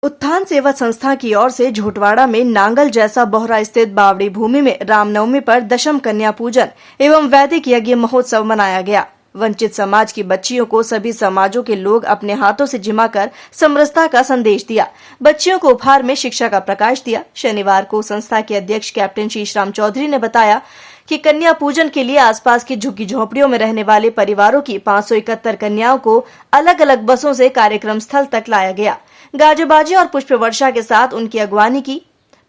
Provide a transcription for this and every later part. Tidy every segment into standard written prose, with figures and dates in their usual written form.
उत्थान सेवा संस्था की ओर से झोटवाड़ा में नांगल जैसा बोहरा स्थित बावड़ी भूमि में रामनवमी पर दशम कन्या पूजन एवं वैदिक यज्ञ महोत्सव मनाया गया। वंचित समाज की बच्चियों को सभी समाजों के लोग अपने हाथों से जिमाकर समरसता का संदेश दिया। बच्चियों को उपहार में शिक्षा का प्रकाश दिया। शनिवार को संस्था के अध्यक्ष कैप्टन शीशराम चौधरी ने बताया कि कन्या पूजन के लिए आसपास की झुग्गी झोंपड़ियों में रहने वाले परिवारों की 571 कन्याओं को अलग अलग बसों से कार्यक्रम स्थल तक लाया गया। गाजेबाजी और पुष्प वर्षा के साथ उनकी अगवानी की।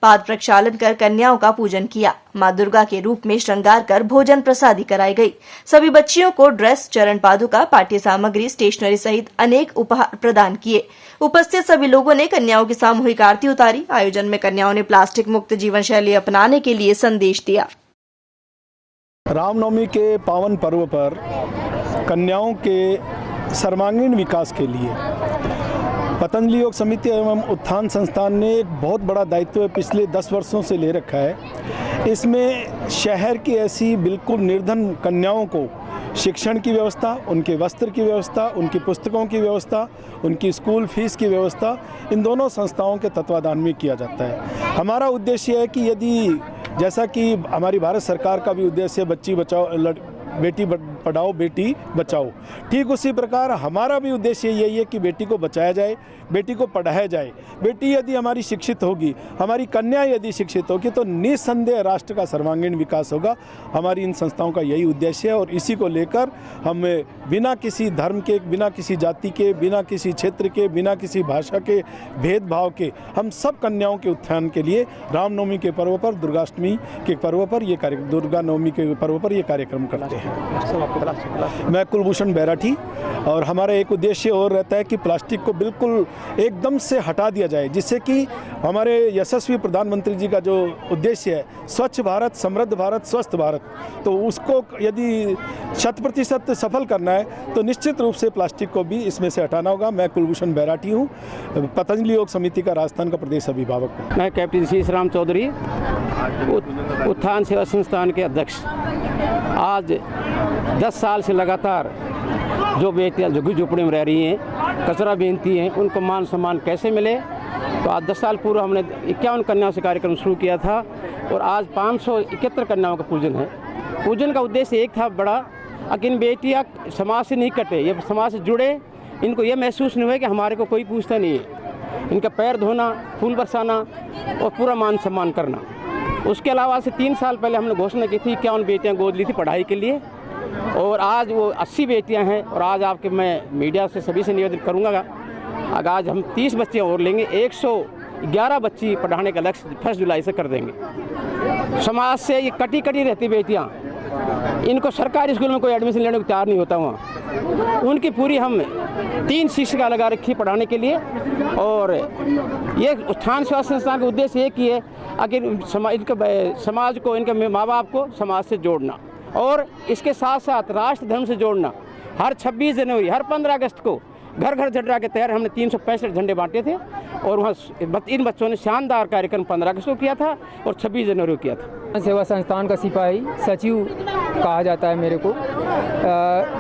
पाद प्रक्षालन कर कन्याओं का पूजन किया। मां दुर्गा के रूप में श्रृंगार कर भोजन प्रसादी कराई गई। सभी बच्चियों को ड्रेस, चरण पादुका, पाठ्य सामग्री, स्टेशनरी सहित अनेक उपहार प्रदान किए। उपस्थित सभी लोगों ने कन्याओं की सामूहिक आरती उतारी। आयोजन में कन्याओं ने प्लास्टिक मुक्त जीवन शैली अपनाने के लिए संदेश दिया। रामनवमी के पावन पर्व पर कन्याओं के सर्वांगीण विकास के लिए पतंजलि योग समिति एवं उत्थान संस्थान ने एक बहुत बड़ा दायित्व पिछले 10 वर्षों से ले रखा है। इसमें शहर की ऐसी बिल्कुल निर्धन कन्याओं को शिक्षण की व्यवस्था, उनके वस्त्र की व्यवस्था, उनकी पुस्तकों की व्यवस्था, उनकी स्कूल फीस की व्यवस्था इन दोनों संस्थाओं के तत्वाधान में किया जाता है। हमारा उद्देश्य है कि यदि जैसा कि हमारी भारत सरकार का भी उद्देश्य है बेटी पढ़ाओ बेटी बचाओ, ठीक उसी प्रकार हमारा भी उद्देश्य यही है कि बेटी को बचाया जाए, बेटी को पढ़ाया जाए। बेटी यदि हमारी शिक्षित होगी, हमारी कन्या यदि शिक्षित होगी तो निस्संदेह राष्ट्र का सर्वांगीण विकास होगा। हमारी इन संस्थाओं का यही उद्देश्य है और इसी को लेकर हम बिना किसी धर्म के, बिना किसी जाति के, बिना किसी क्षेत्र के, बिना किसी भाषा के भेदभाव के हम सब कन्याओं के उत्थान के लिए रामनवमी के पर्व पर, दुर्गाष्टमी के पर्व पर दुर्गा नवमी के पर्व पर ये कार्यक्रम करते हैं। मैं कुलभूषण बैराठी और हमारा एक उद्देश्य और रहता है कि प्लास्टिक को बिल्कुल एकदम से हटा दिया जाए, जिससे कि हमारे यशस्वी प्रधानमंत्री जी का जो उद्देश्य है स्वच्छ भारत, समृद्ध भारत, स्वस्थ भारत, तो उसको यदि 100% सफल करना है तो निश्चित रूप से प्लास्टिक को भी इसमें से हटाना होगा। मैं कुलभूषण बैराठी हूँ, पतंजलि योग समिति का राजस्थान का प्रदेश अभिभावक हूँ। मैं कैप्टन शीशराम चौधरी, उत्थान सेवा संस्थान के अध्यक्ष। आज 10 साल से लगातार जो बेटियां झुग्गी झोपड़ी में रह रही हैं, कचरा बीनती हैं, उनको मान सम्मान कैसे मिले, तो आज 10 साल पूर्व हमने 51 कन्याओं से कार्यक्रम शुरू किया था और आज 571 कन्याओं का पूजन है। पूजन का उद्देश्य एक था बड़ा, अकिन बेटियां समाज से नहीं कटे, ये समाज से जुड़े, इनको ये महसूस नहीं हुआ कि हमारे को कोई पूछता नहीं है। इनका पैर धोना, फूल बरसाना और पूरा मान सम्मान करना। उसके अलावा से 3 साल पहले हमने घोषणा की थी 51 बेटियां गोद ली थी पढ़ाई के लिए और आज वो 80 बेटियां हैं। और आज आपके मैं मीडिया से सभी से निवेदन करूंगा, अगर आज हम 30 बच्चियां और लेंगे, 111 बच्ची पढ़ाने का लक्ष्य 1 जुलाई से कर देंगे। समाज से ये कटी रहती बेटियां, इनको सरकारी स्कूल में कोई एडमिशन लेने को तैयार नहीं होता वहाँ, उनकी पूरी हम 3 शिक्षिका लगा रखी पढ़ाने के लिए। और ये उत्थान सेवा संस्थान का उद्देश्य एक ही है, अगर समाज को, इनके माँ बाप को समाज से जोड़ना और इसके साथ साथ राष्ट्र धर्म से जोड़ना। हर 26 जनवरी, हर 15 अगस्त को घर घर झंडा के तहत हमने 365 झंडे बांटे थे और वहाँ इन बच्चों ने शानदार कार्यक्रम 15 अगस्त को किया था और 26 जनवरी को किया था। सेवा संस्थान का सिपाही सचिव कहा जाता है मेरे को।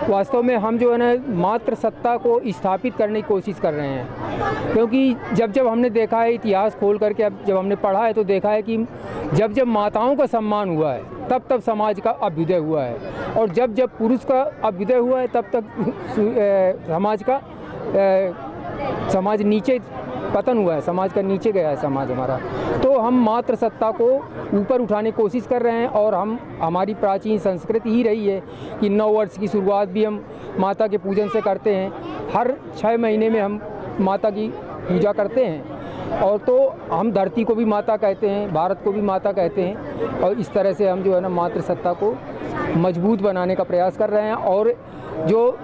वास्तव में हम जो है ना मातृ सत्ता को स्थापित करने की कोशिश कर रहे हैं, क्योंकि जब हमने देखा है इतिहास खोल करके, अब जब हमने पढ़ा है तो देखा है कि जब माताओं का सम्मान हुआ है तब समाज का अभ्युदय हुआ है और जब पुरुष का अभ्युदय हुआ है तब तक समाज नीचे पतन हुआ है, समाज का नीचे गया है समाज हमारा। तो हम मातृ सत्ता को ऊपर उठाने की कोशिश कर रहे हैं और हमारी प्राचीन संस्कृति ही रही है कि 9 वर्ष की शुरुआत भी हम माता के पूजन से करते हैं। हर 6 महीने में हम माता की पूजा करते हैं और तो हम धरती को भी माता कहते हैं, भारत को भी माता कहते हैं और इस तरह से हम जो है ना मातृ सत्ता को मजबूत बनाने का प्रयास कर रहे हैं और जो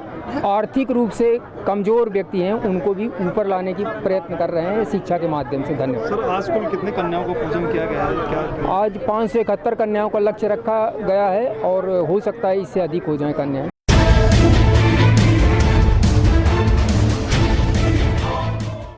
आर्थिक रूप से कमज़ोर व्यक्ति हैं उनको भी ऊपर लाने की प्रयत्न कर रहे हैं शिक्षा के माध्यम से। धन्यवाद सर। आज कुल कितने कन्याओं को पूजन किया गया है? क्या आज 571 कन्याओं का लक्ष्य रखा गया है और हो सकता है इससे अधिक हो जाए कन्याएं।